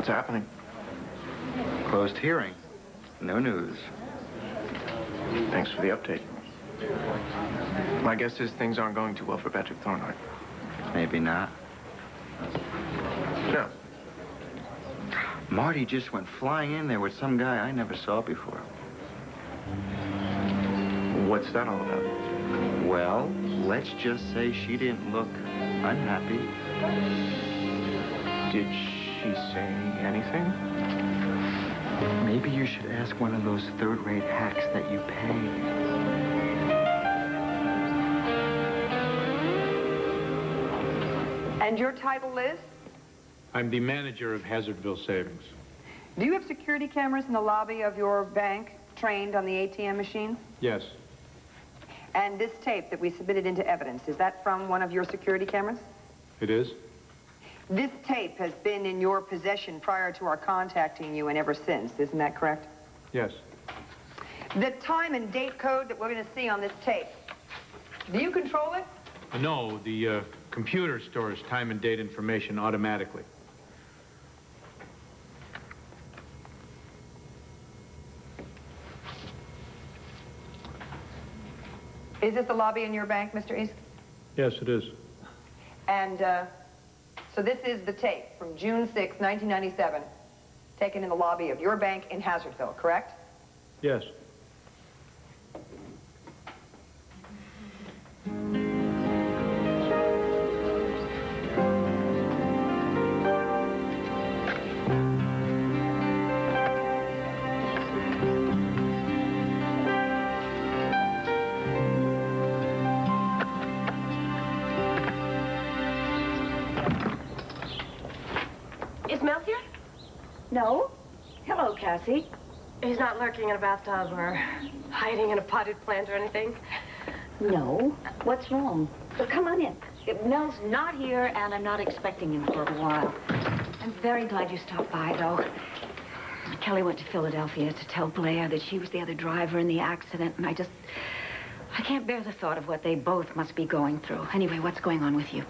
What's happening? Closed hearing. No news. Thanks for the update. My guess is things aren't going too well for Patrick Thornhart. Maybe not. No. Marty just went flying in there with some guy I never saw before. What's that all about? Well, let's just say she didn't look unhappy. Did she say anything? Maybe you should ask one of those third-rate hacks that you pay. And your title is? I'm the manager of Hazardville Savings. Do you have security cameras in the lobby of your bank trained on the ATM machines? Yes. And this tape that we submitted into evidence, is that from one of your security cameras? It is? This tape has been in your possession prior to our contacting you and ever since, isn't that correct? Yes. The time and date code that we're going to see on this tape, do you control it? No, the computer stores time and date information automatically. Is this the lobby in your bank, Mr. East? Yes, it is. And so this is the tape from June 6, 1997, taken in the lobby of your bank in Hazardville, correct? Yes. Is Mel here? No. Hello, Cassie. He's not lurking in a bathtub or hiding in a potted plant or anything? No. What's wrong? So come on in. Mel's not here, and I'm not expecting him for a while. I'm very glad you stopped by, though. Kelly went to Philadelphia to tell Blair that she was the other driver in the accident, and I can't bear the thought of what they both must be going through. Anyway, what's going on with you?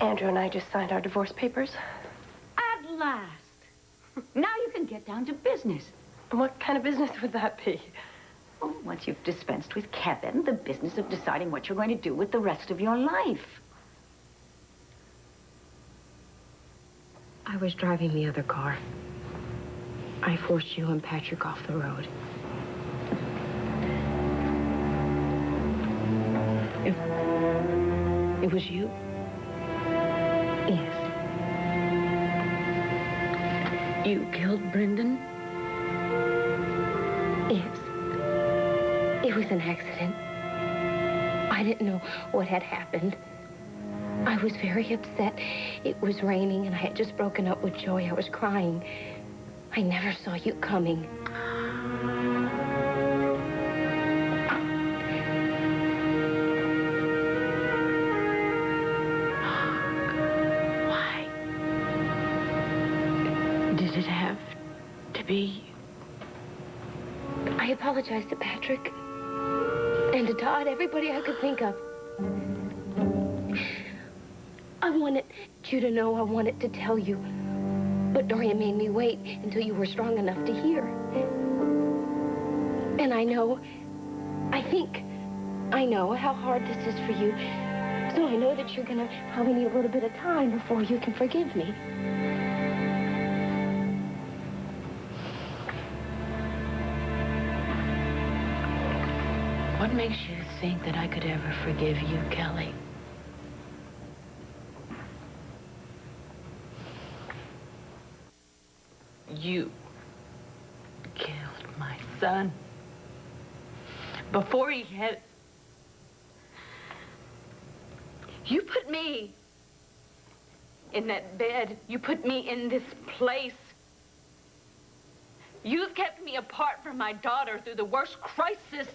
Andrew and I just signed our divorce papers. At last. Now you can get down to business. And what kind of business would that be? Oh, once you've dispensed with Kevin, the business of deciding what you're going to do with the rest of your life. I was driving the other car. I forced you and Patrick off the road. It was you? Yes. You killed Brendan? Yes. It was an accident. I didn't know what had happened. I was very upset. It was raining, and I had just broken up with Joey. I was crying. I never saw you coming. Why? Did it have to be? I apologized to Patrick and to Todd, everybody I could think of. I wanted you to know, I wanted to tell you. But Dorian made me wait until you were strong enough to hear. And I know how hard this is for you. So I know that you're gonna probably need a little bit of time before you can forgive me. What makes you think that I could ever forgive you, Kelly? You killed my son before he had... You put me in that bed. You put me in this place. You've kept me apart from my daughter through the worst crisis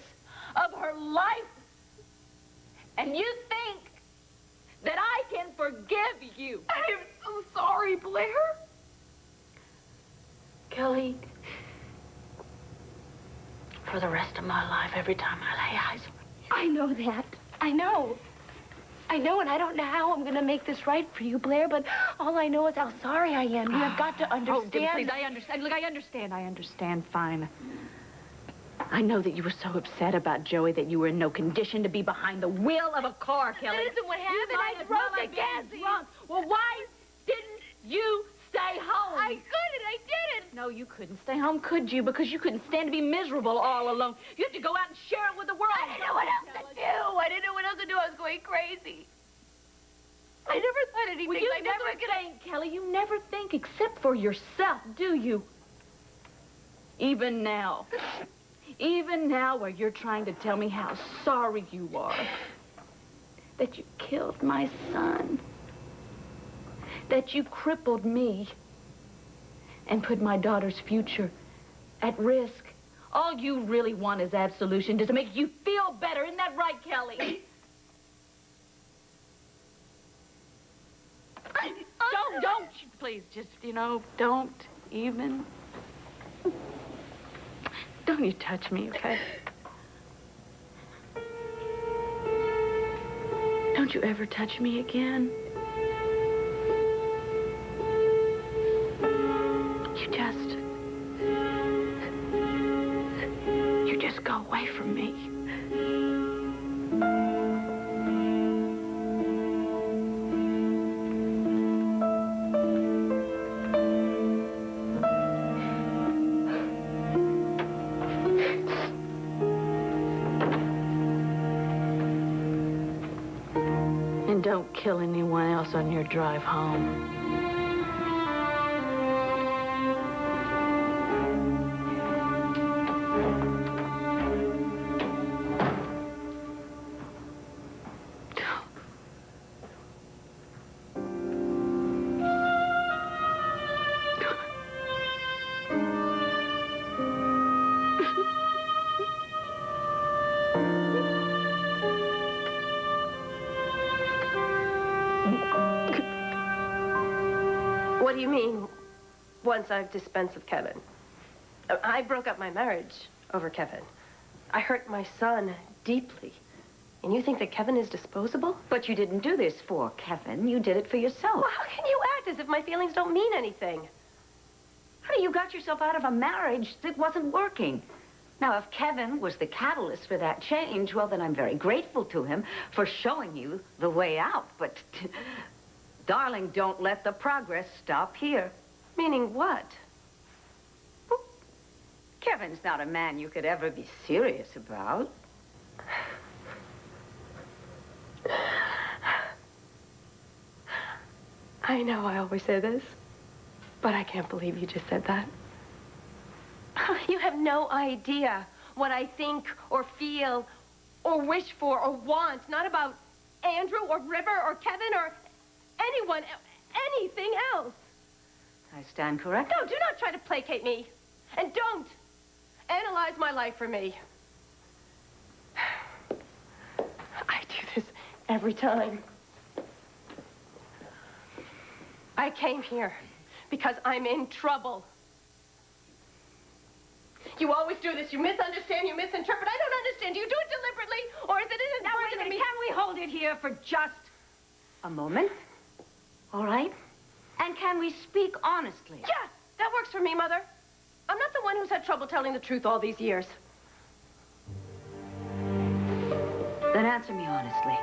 of her life. And you think that I can forgive you. I'm so sorry, Blair. Kelly, for the rest of my life, every time I lay eyes on you. I know that. I I know, and I don't know how I'm going to make this right for you, Blair, but all I know is how sorry I am. You have got to understand. Oh, please, I understand. Look, I understand, fine. I know that you were so upset about Joey that you were in no condition to be behind the wheel of a car, Kelly. That isn't what happened. I drove to Cassie. Well, why didn't you stay home? I didn't. No, you couldn't stay home, could you? Because you couldn't stand to be miserable all alone. You had to go out and share it with the world. I didn't know what else to do. I didn't know what else to do. I was going crazy. I never thought anything. Well, you never think, Kelly. You never think except for yourself, do you? Even now. Even now where you're trying to tell me how sorry you are. That you killed my son. That you crippled me. And put my daughter's future at risk. All you really want is absolution, just to make you feel better. Isn't that right, Kelly? Don't, please, just, don't even. Don't you touch me, okay? Don't you ever touch me again. You just go away from me. And don't kill anyone else on your drive home. What do you mean, once I've dispensed with Kevin? I broke up my marriage over Kevin. I hurt my son deeply. And you think that Kevin is disposable? But you didn't do this for Kevin. You did it for yourself. Well, how can you act as if my feelings don't mean anything? Honey, you got yourself out of a marriage that wasn't working. Now, if Kevin was the catalyst for that change, well, then I'm very grateful to him for showing you the way out. But, darling, don't let the progress stop here. Meaning what? Well, Kevin's not a man you could ever be serious about. I know I always say this, but I can't believe you just said that. You have no idea what I think or feel or wish for or want. Not about Andrew or River or Kevin or anyone, anything else. I stand corrected. No, do not try to placate me. And don't analyze my life for me. I do this every time. I came here because I'm in trouble. You always do this. You misunderstand, you misinterpret. I don't understand. Do you do it deliberately, or is it Now, wait a inadvertent? minute. Can we hold it here for just a moment? All right? And can we speak honestly? Yeah, that works for me, Mother. I'm not the one who's had trouble telling the truth all these years. Then answer me honestly.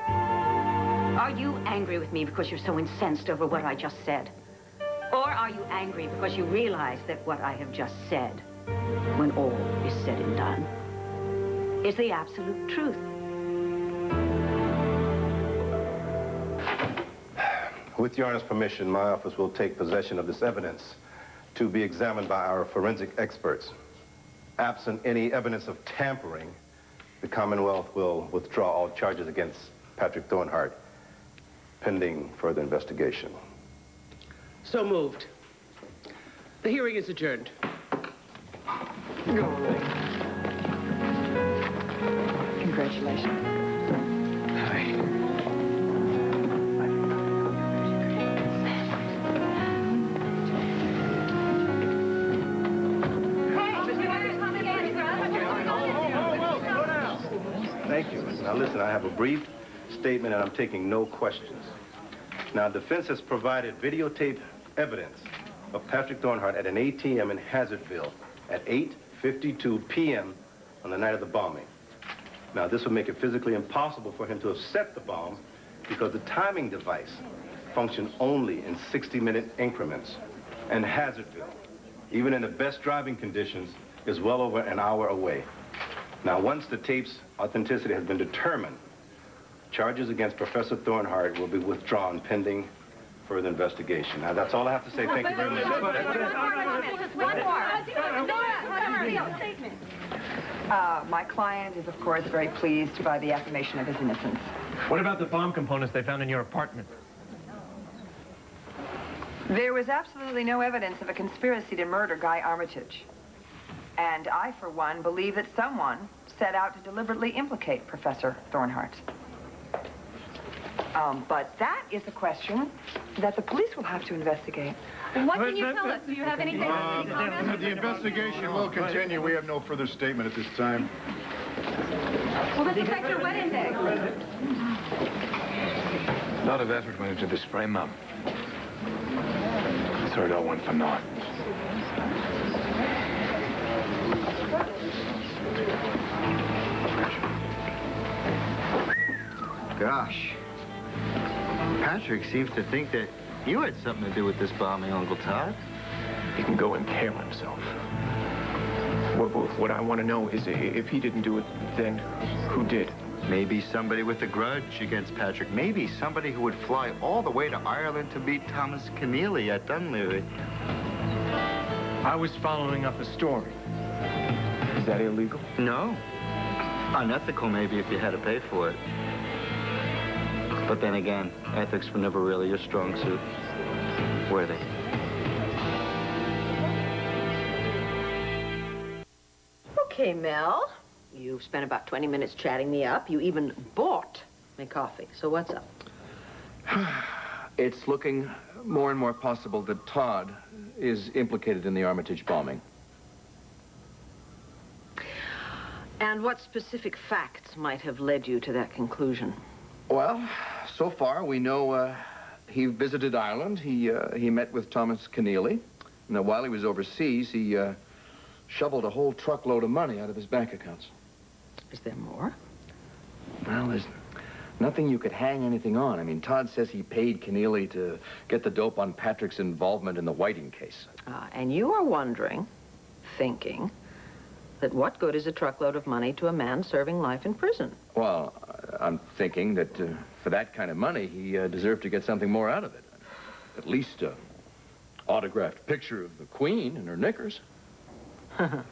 Are you angry with me because you're so incensed over what I just said? Or are you angry because you realize that what I have just said, when all is said and done, is the absolute truth? With Your Honor's permission, my office will take possession of this evidence to be examined by our forensic experts. Absent any evidence of tampering, the Commonwealth will withdraw all charges against Patrick Thornhart, pending further investigation. So moved. The hearing is adjourned. Congratulations. Thank you. Now listen, I have a brief statement, and I'm taking no questions. Now, defense has provided videotape evidence of Patrick Thornhart at an ATM in Hazardville at 8:52 p.m. on the night of the bombing. Now, this would make it physically impossible for him to have set the bomb because the timing device functioned only in 60-minute increments. And Hazardville, even in the best driving conditions, is well over an hour away. Now, once the tape's authenticity has been determined, charges against Professor Thornhart will be withdrawn pending further investigation. Now, that's all I have to say. Thank you very much. My client is, of course, very pleased by the affirmation of his innocence. What about the bomb components they found in your apartment? There was absolutely no evidence of a conspiracy to murder Guy Armitage. And I, for one, believe that someone set out to deliberately implicate Professor Thornhart. But that is a question that the police will have to investigate. What can you tell us? Do you have anything? The investigation will continue. We have no further statement at this time. Will this affect your wedding day? A lot of effort went into this frame up. So it all went for naught. Gosh. Patrick seems to think that you had something to do with this bombing, Uncle Todd. He can go and kill himself. What I want to know is if he didn't do it, then who did? Maybe somebody with a grudge against Patrick. Maybe somebody who would fly all the way to Ireland to meet Thomas Keneally at Dunleary. I was following up a story. Is that illegal? No. Unethical, maybe, if you had to pay for it. But then again, ethics were never really your strong suit, were they? Okay, Mel. You've spent about 20 minutes chatting me up. You even bought me coffee. So what's up? It's looking more and more possible that Todd is implicated in the Armitage bombing. And what specific facts might have led you to that conclusion? Well, so far we know he visited Ireland. He met with Thomas Keneally. Now, while he was overseas, he shoveled a whole truckload of money out of his bank accounts. Is there more? Well, there's nothing you could hang anything on. I mean, Todd says he paid Keneally to get the dope on Patrick's involvement in the Whiting case. And you are wondering, thinking, that what good is a truckload of money to a man serving life in prison? Well, I'm thinking that for that kind of money, he deserved to get something more out of it. At least an autographed picture of the Queen in her knickers. In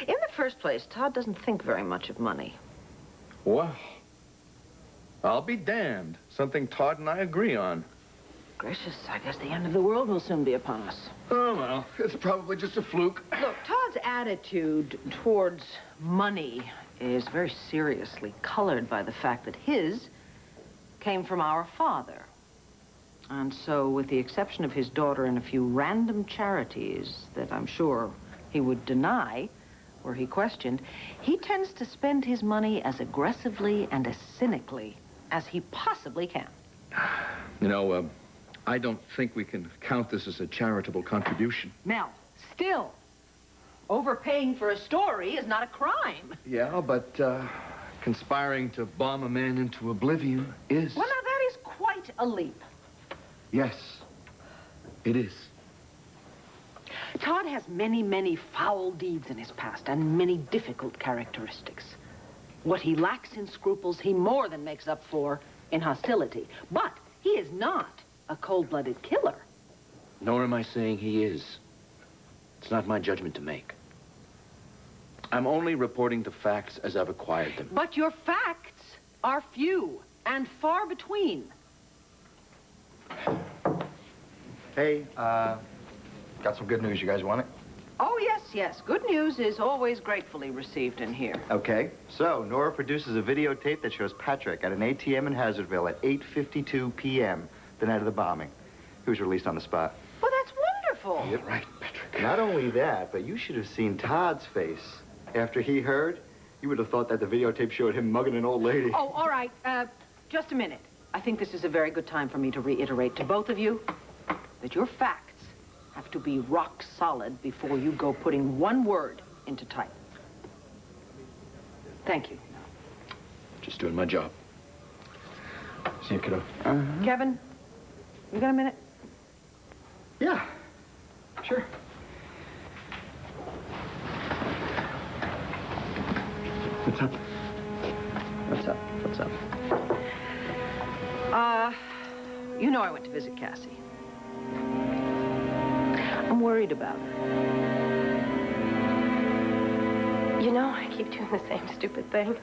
the first place, Todd doesn't think very much of money. Well, I'll be damned. Something Todd and I agree on. Gracious, I guess the end of the world will soon be upon us. Oh, well, it's probably just a fluke. Look, Todd's attitude towards money is very seriously colored by the fact that his came from our father. And so, with the exception of his daughter and a few random charities that I'm sure he would deny were he questioned, he tends to spend his money as aggressively and as cynically as he possibly can. You know, I don't think we can count this as a charitable contribution. Mel, still, overpaying for a story is not a crime. Yeah, but conspiring to bomb a man into oblivion is. Well, now, that is quite a leap. Yes, it is. Todd has many, many foul deeds in his past and many difficult characteristics. What he lacks in scruples, he more than makes up for in hostility. But he is not a cold-blooded killer. Nor am I saying he is. It's not my judgment to make. I'm only reporting the facts as I've acquired them. But your facts are few and far between. Hey, got some good news. You guys want it? Oh, yes, yes. Good news is always gratefully received in here. Okay. So, Nora produces a videotape that shows Patrick at an ATM in Hazardville at 8:52 p.m. the night of the bombing. He was released on the spot. Well, that's wonderful. You're right, Patrick. Not only that, but you should have seen Todd's face after he heard You would have thought that the videotape showed him mugging an old lady. Oh, all right. Just a minute. I think this is a very good time for me to reiterate to both of you that your facts have to be rock solid before you go putting one word into type. Thank you. Just doing my job. See you, kiddo. Kevin, you got a minute? Yeah, sure. What's up? What's up? What's up? You know I went to visit Cassie. I'm worried about her. You know, I keep doing the same stupid thing.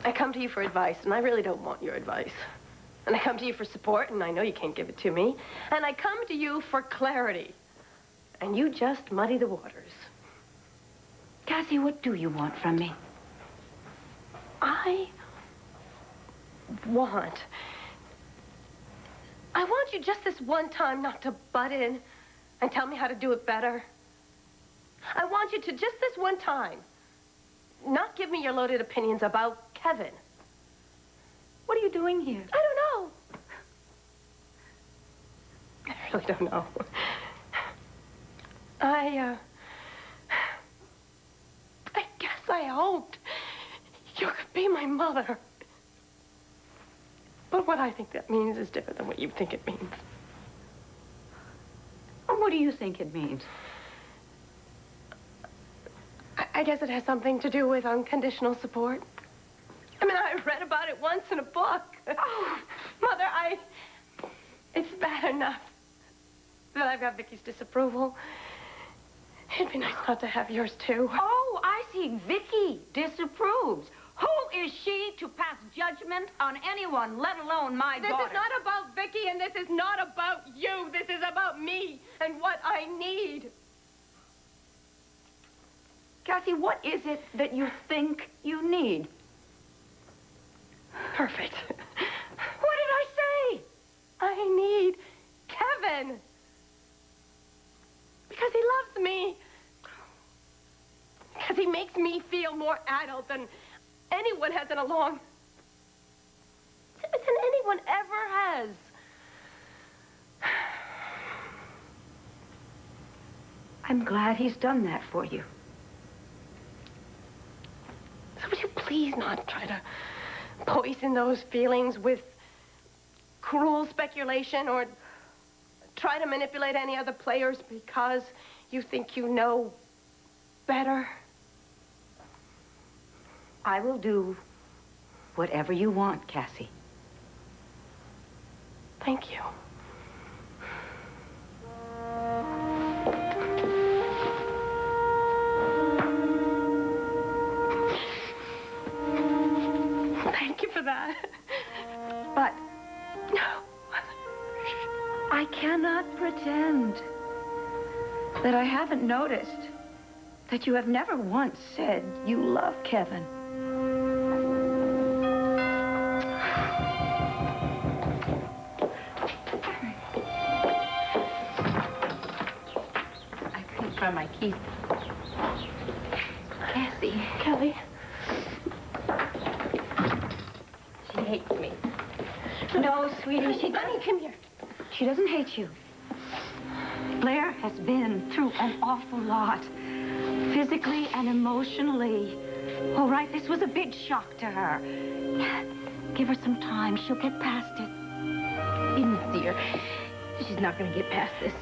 I come to you for advice, and I really don't want your advice. And I come to you for support, and I know you can't give it to me. And I come to you for clarity. And you just muddy the waters. Cassie, what do you want from me? I want you just this one time not to butt in and tell me how to do it better. I want you to just this one time not give me your loaded opinions about Kevin. What are you doing here? I don't know. I really don't know. I guess I hoped you could be my mother. But what I think that means is different than what you think it means. What do you think it means? I guess it has something to do with unconditional support. I mean, I read about it once in a book. Oh, Mother, it's bad enough that I've got Vicky's disapproval. It'd be nice not to have yours, too. Oh, I see. Vicky disapproves. Who is she to pass judgment on anyone, let alone my daughter? This is not about Vicky, and this is not about you. This is about me and what I need. Cassie, what is it that you think you need? Perfect. What did I say? I need Kevin. Because he loves me. Because he makes me feel more adult than anyone has in a long... than anyone ever has. I'm glad he's done that for you. So would you please not try to poison those feelings with cruel speculation or try to manipulate any other players because you think you know better? I will do whatever you want, Cassie. Thank you. Thank you for that. But I cannot pretend that I haven't noticed that you have never once said you love Kevin. I couldn't find my keys. Cassie. Kelly. She hates me. No, sweetie, she Honey, come here. She doesn't hate you. Blair has been through an awful lot, physically and emotionally. All right, this was a big shock to her. Give her some time. She'll get past it. Dear, she's not going to get past this.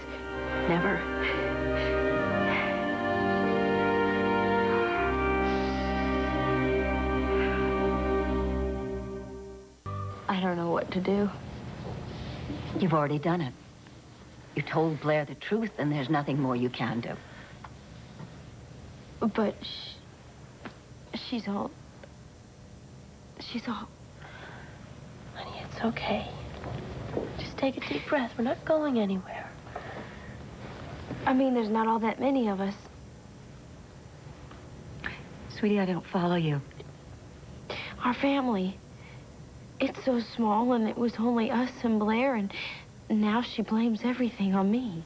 Never. I don't know what to do. You've already done it. You told Blair the truth, and there's nothing more you can do. But she's all... Honey, it's okay. Just take a deep breath. We're not going anywhere. I mean, there's not all that many of us. Sweetie, I don't follow you. Our family. It's so small, and it was only us and Blair, and now she blames everything on me.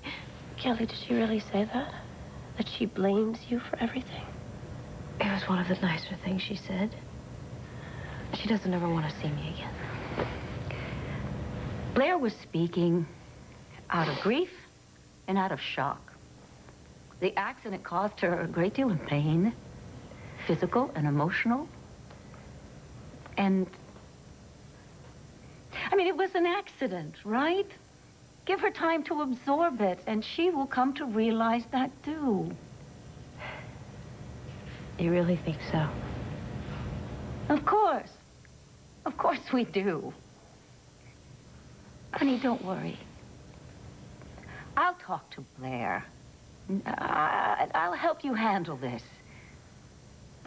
Kelly, did she really say that? That she blames you for everything? It was one of the nicer things she said. She doesn't ever want to see me again. Blair was speaking out of grief and out of shock. The accident caused her a great deal of pain, physical and emotional. And, I mean, it was an accident, right? Give her time to absorb it, and she will come to realize that, too. You really think so? Of course. Of course we do. Honey, don't worry. I'll talk to Blair. I'll help you handle this.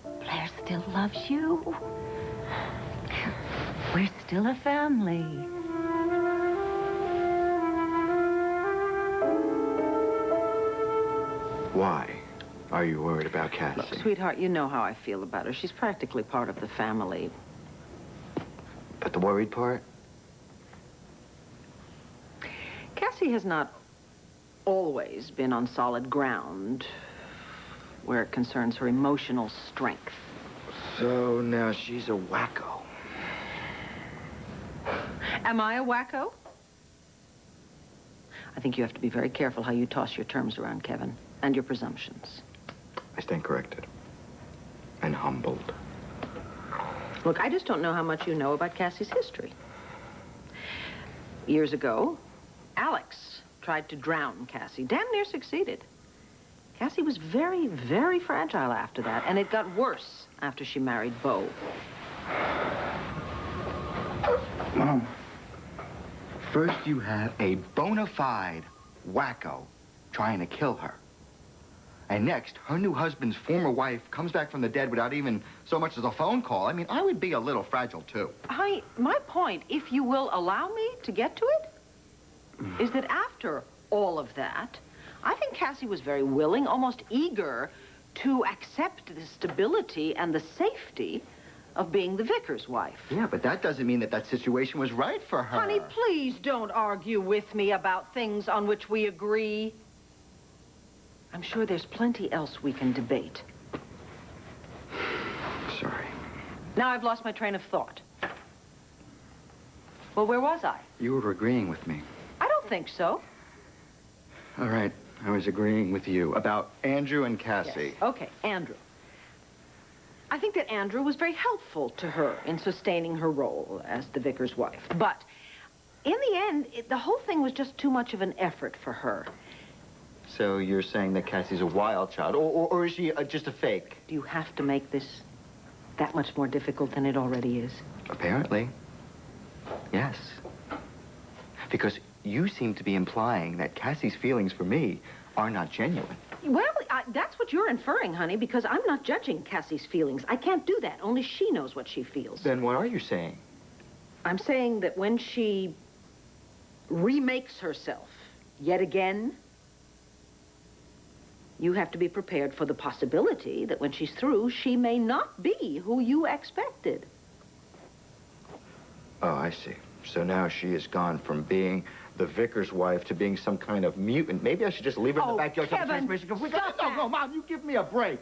Blair still loves you. We're still a family. Why are you worried about Cassie? Look, sweetheart, you know how I feel about her. She's practically part of the family. But the worried part? Cassie has not always been on solid ground where it concerns her emotional strength. So now she's a wacko. Am I a wacko? I think you have to be very careful how you toss your terms around, Kevin, and your presumptions. I stand corrected. And humbled. Look, I just don't know how much you know about Cassie's history. Years ago, Alex tried to drown Cassie. Damn near succeeded. Cassie was very, very fragile after that, and it got worse after she married Beau. Mom, first you have a bona fide wacko trying to kill her. And next, her new husband's former wife comes back from the dead without even so much as a phone call. I mean, I would be a little fragile, too. My point, if you will allow me to get to it, is that after all of that, I think Cassie was very willing, almost eager, to accept the stability and the safety of being the vicar's wife. Yeah, but that doesn't mean that that situation was right for her. Honey, please don't argue with me about things on which we agree. I'm sure there's plenty else we can debate. Sorry. Now I've lost my train of thought. Well, where was I? You were agreeing with me. I don't think so. All right, I was agreeing with you about Andrew and Cassie. Yes. Okay, Andrew. I think that Andrew was very helpful to her in sustaining her role as the vicar's wife. But in the end, the whole thing was just too much of an effort for her. So you're saying that Cassie's a wild child, or is she just a fake? Do you have to make this that much more difficult than it already is? Apparently. Yes. Because you seem to be implying that Cassie's feelings for me are not genuine. Well, that's what you're inferring, honey, because I'm not judging Cassie's feelings. I can't do that. Only she knows what she feels. Then what are you saying? I'm saying that when she remakes herself yet again, you have to be prepared for the possibility that when she's through, she may not be who you expected. Oh, I see. So now she has gone from being the vicar's wife to being some kind of mutant. Maybe I should just leave her in the backyard. Kevin, No, Mom, you give me a break.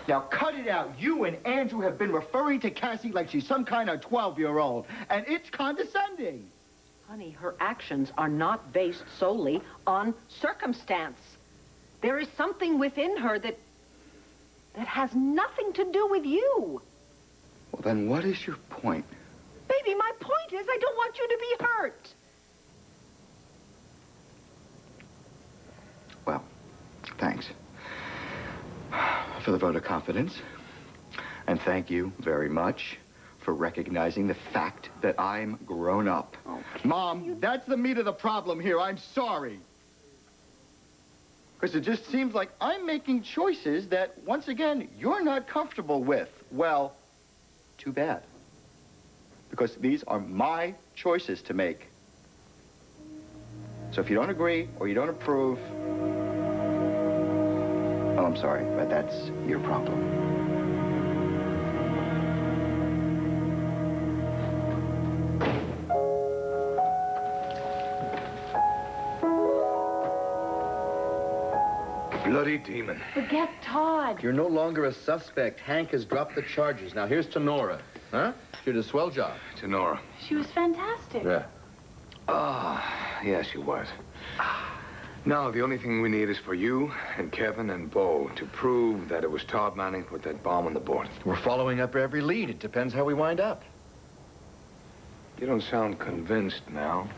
Now, cut it out. You and Andrew have been referring to Cassie like she's some kind of 12-year-old, and it's condescending. Honey, her actions are not based solely on circumstance. There is something within her that has nothing to do with you. Well, then what is your point? Baby, my point is I don't want you to be hurt. Well, thanks for the vote of confidence. And thank you very much for recognizing the fact that I'm grown up. Okay. Mom, that's the meat of the problem here. I'm sorry. Because it just seems like I'm making choices that, once again, you're not comfortable with. Well, too bad. Because these are my choices to make. So if you don't agree or you don't approve, oh, I'm sorry, but that's your problem. Bloody demon. Forget Todd. You're no longer a suspect. Hank has dropped the charges. Now, here's to Nora. Huh? She did a swell job. To Nora. She was fantastic. Yeah. Yeah, she was. Now, the only thing we need is for you and Kevin and Bo to prove that it was Todd Manning who put that bomb on the board. We're following up every lead. It depends how we wind up. You don't sound convinced now.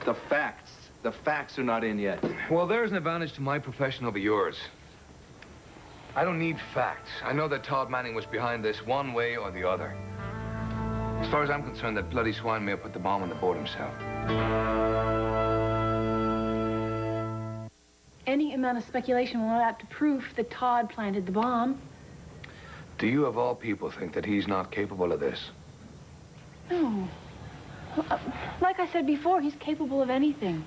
The facts. The facts are not in yet. Well, there's an advantage to my profession over yours. I don't need facts. I know that Todd Manning was behind this one way or the other. As far as I'm concerned, that bloody swine may have put the bomb on the board himself. Any amount of speculation will not add to proof that Todd planted the bomb. Do you, of all people, think that he's not capable of this? No. Like I said before, he's capable of anything.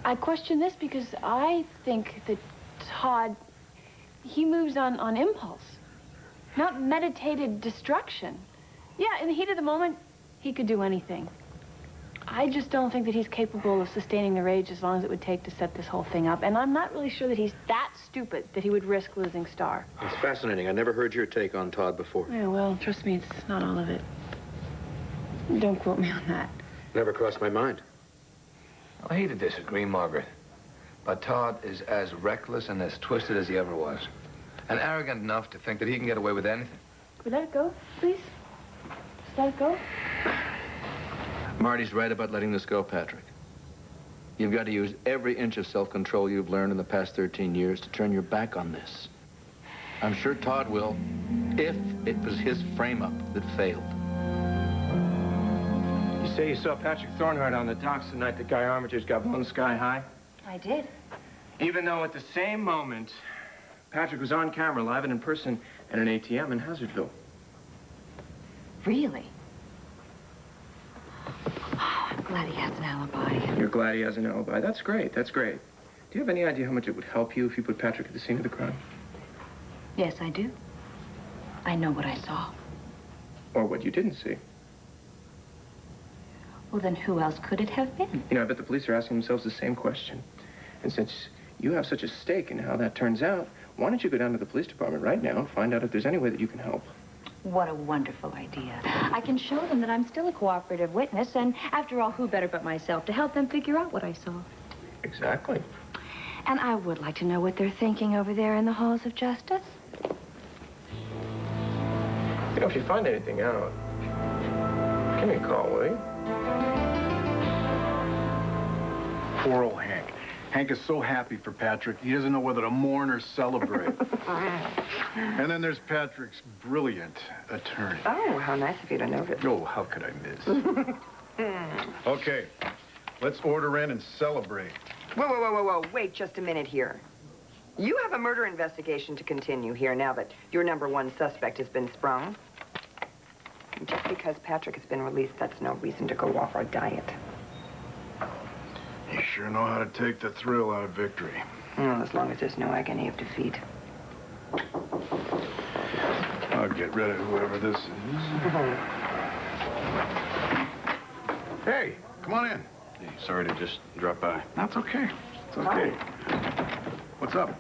I question this because I think that Todd, he moves on impulse, not meditated destruction. Yeah, in the heat of the moment, he could do anything. I just don't think that he's capable of sustaining the rage as long as it would take to set this whole thing up. And I'm not really sure that he's that stupid that he would risk losing Star. It's fascinating. I never heard your take on Todd before. Yeah, well, trust me, it's not all of it. Don't quote me on that. Never crossed my mind. I hate to disagree, Margaret, but Todd is as reckless and as twisted as he ever was. And arrogant enough to think that he can get away with anything. Could we let it go, please? Just let it go? Marty's right about letting this go, Patrick. You've got to use every inch of self-control you've learned in the past 13 years to turn your back on this. I'm sure Todd will, if it was his frame-up that failed. You say you saw Patrick Thornhart on the docks the night that Guy Armitage got blown sky high? I did. Even though at the same moment, Patrick was on camera, live and in person, at an ATM in Hazardville. Really? Oh, I'm glad he has an alibi. You're glad he has an alibi. That's great. That's great. Do you have any idea how much it would help you if you put Patrick at the scene of the crime? Yes, I do. I know what I saw. Or what you didn't see. Well, then who else could it have been? You know, I bet the police are asking themselves the same question. And since you have such a stake in how that turns out, why don't you go down to the police department right now and find out if there's any way that you can help? What a wonderful idea. I can show them that I'm still a cooperative witness, and after all, who better but myself to help them figure out what I saw? Exactly. And I would like to know what they're thinking over there in the halls of justice. You know, if you find anything out, give me a call, will you? Poor old Hank. Hank is so happy for Patrick, he doesn't know whether to mourn or celebrate. And then there's Patrick's brilliant attorney. Oh, how nice of you to notice. Oh, how could I miss? Okay, let's order in and celebrate. Whoa. Wait just a minute here. You have a murder investigation to continue here now that your #1 suspect has been sprung. And just because Patrick has been released, that's no reason to go off our diet. You sure know how to take the thrill out of victory. Well, as long as there's no agony of defeat. I'll get rid of whoever this is. Hey, come on in. Hey, sorry to just drop by. That's okay. It's okay. What's up?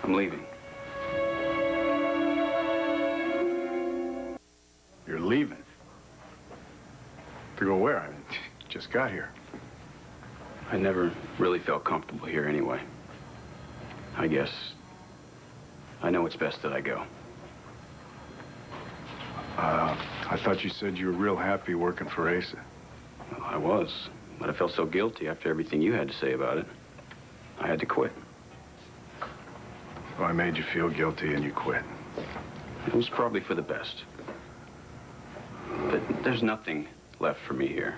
I'm leaving. You're leaving? To go where? I mean, just got here. I never really felt comfortable here anyway. I guess I know it's best that I go. I thought you said you were real happy working for Asa. Well, I was, but I felt so guilty after everything you had to say about it. I had to quit. So I made you feel guilty and you quit. It was probably for the best. But there's nothing left for me here.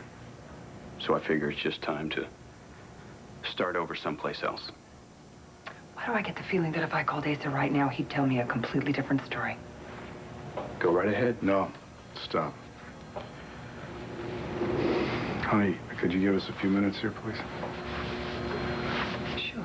So I figure it's just time to start over someplace else. Why do I get the feeling that if I called Asa right now, he'd tell me a completely different story? Go right ahead. No, stop. Honey, could you give us a few minutes here, please? Sure.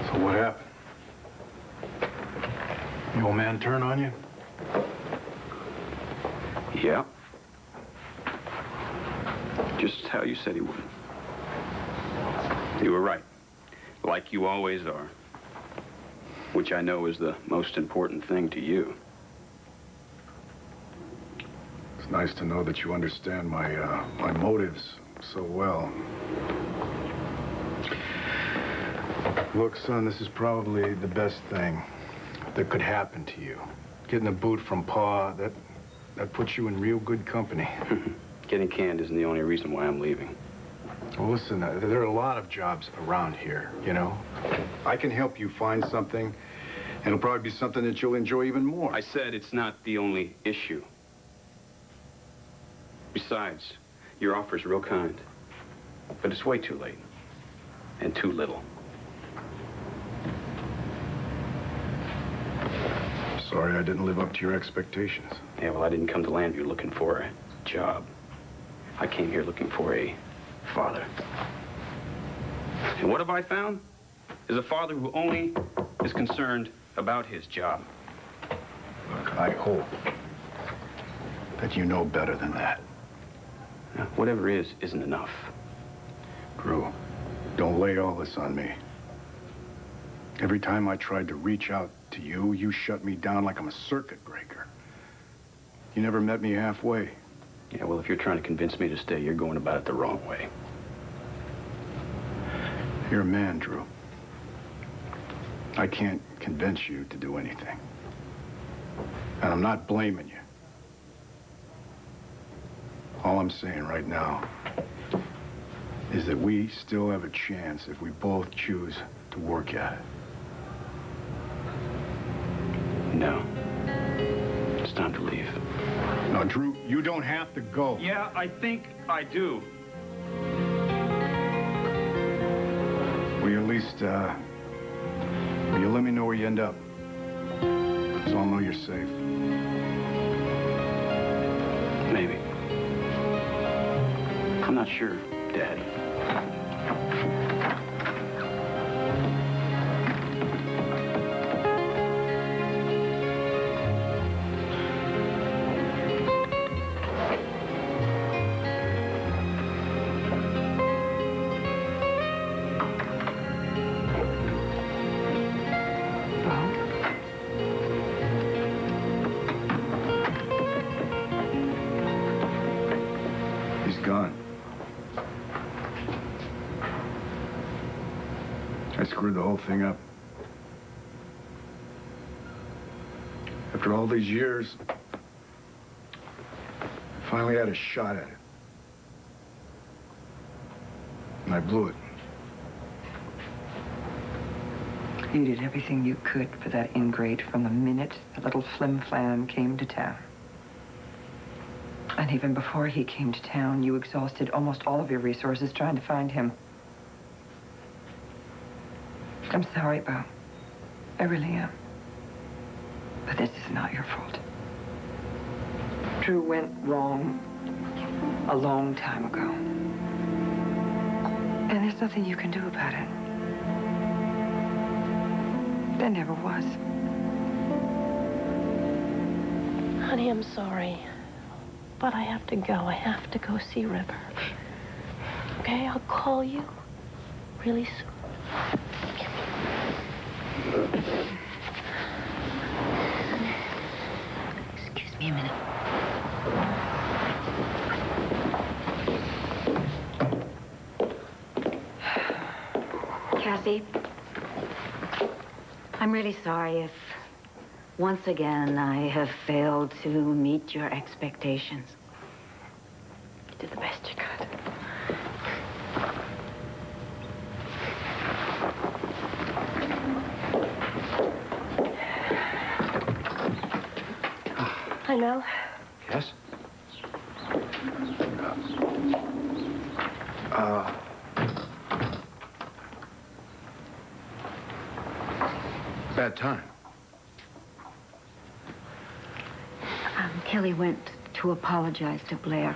So what happened? man turn on you? Yeah. Just how you said he would. You were right. Like you always are. Which I know is the most important thing to you. It's nice to know that you understand my motives so well. Look, son, this is probably the best thing that could happen to you. Getting a boot from Pa, that puts you in real good company. Getting canned isn't the only reason why I'm leaving. Well, listen, there are a lot of jobs around here, you know? I can help you find something, and it'll probably be something that you'll enjoy even more. I said it's not the only issue. Besides, your offer's real kind. But it's way too late. And too little. Sorry I didn't live up to your expectations. Yeah, well, I didn't come to Landview looking for a job. I came here looking for a father. And what have I found? Is a father who only is concerned about his job. Look, I hope that you know better than that. Now, whatever isn't enough. Drew, don't lay all this on me. Every time I tried to reach out to you, you shut me down like I'm a circuit breaker. You never met me halfway. Yeah, well, if you're trying to convince me to stay, you're going about it the wrong way. You're a man, Drew. I can't convince you to do anything. And I'm not blaming you. All I'm saying right now is that we still have a chance if we both choose to work at it. No. It's time to leave. No, Drew, you don't have to go. Yeah, I think I do. Will you at least, will you let me know where you end up? So I'll know you're safe. Maybe. I'm not sure, Dad. He's gone. I screwed the whole thing up. After all these years, I finally had a shot at it. And I blew it. You did everything you could for that ingrate from the minute the little flim-flam came to town. And even before he came to town, you exhausted almost all of your resources trying to find him. I'm sorry, Bo. I really am. But this is not your fault. Drew went wrong a long time ago. And there's nothing you can do about it. There never was. Honey, I'm sorry. But I have to go. I have to go see River. Okay, I'll call you really soon. Excuse me a minute. Cassie, I'm really sorry if once again I have failed to meet your expectations. You did the best you could. I know. Yes? Bad time. Kelly went to apologize to Blair.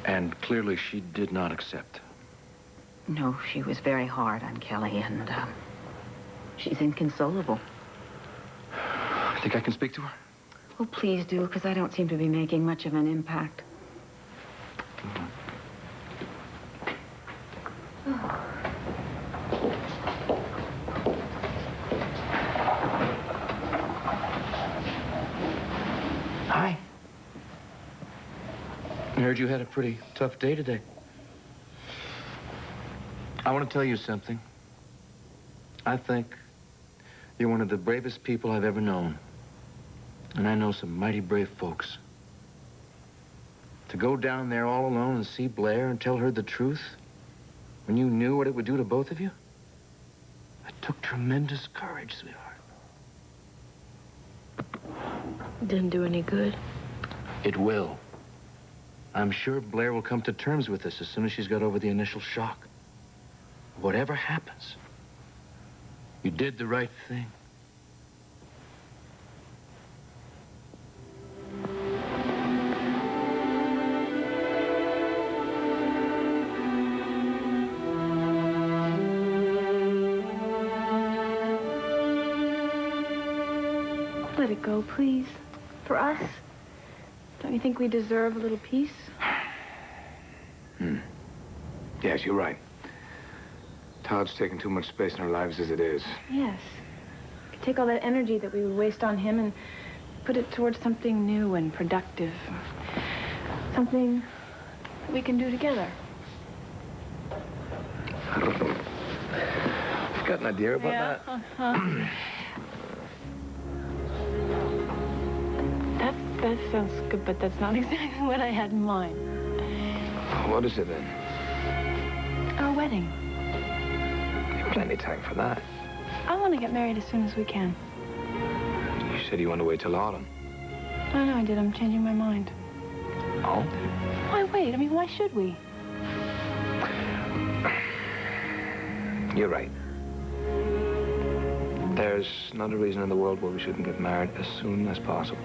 And clearly she did not accept. No, she was very hard on Kelly, and she's inconsolable. Think I can speak to her? Oh, please do, because I don't seem to be making much of an impact. Hi. I heard you had a pretty tough day today. I want to tell you something. I think you're one of the bravest people I've ever known. And I know some mighty brave folks. To go down there all alone and see Blair and tell her the truth when you knew what it would do to both of you? It took tremendous courage, sweetheart. Didn't do any good. It will. I'm sure Blair will come to terms with this as soon as she's got over the initial shock. Whatever happens, you did the right thing. Let it go, please. For us. Don't you think we deserve a little peace? Yes, you're right. Todd's taking too much space in our lives as it is. Yes. We could take all that energy that we would waste on him and put it towards something new and productive. Something we can do together. I don't know. You've got an idea about that? Uh-huh. That sounds good, but that's not exactly what I had in mind. What is it then? Our wedding. You've plenty of time for that. I want to get married as soon as we can. You said you want to wait till autumn. I know I did. I'm changing my mind. Oh? Why wait? I mean, why should we? You're right. There's not a reason in the world why we shouldn't get married as soon as possible.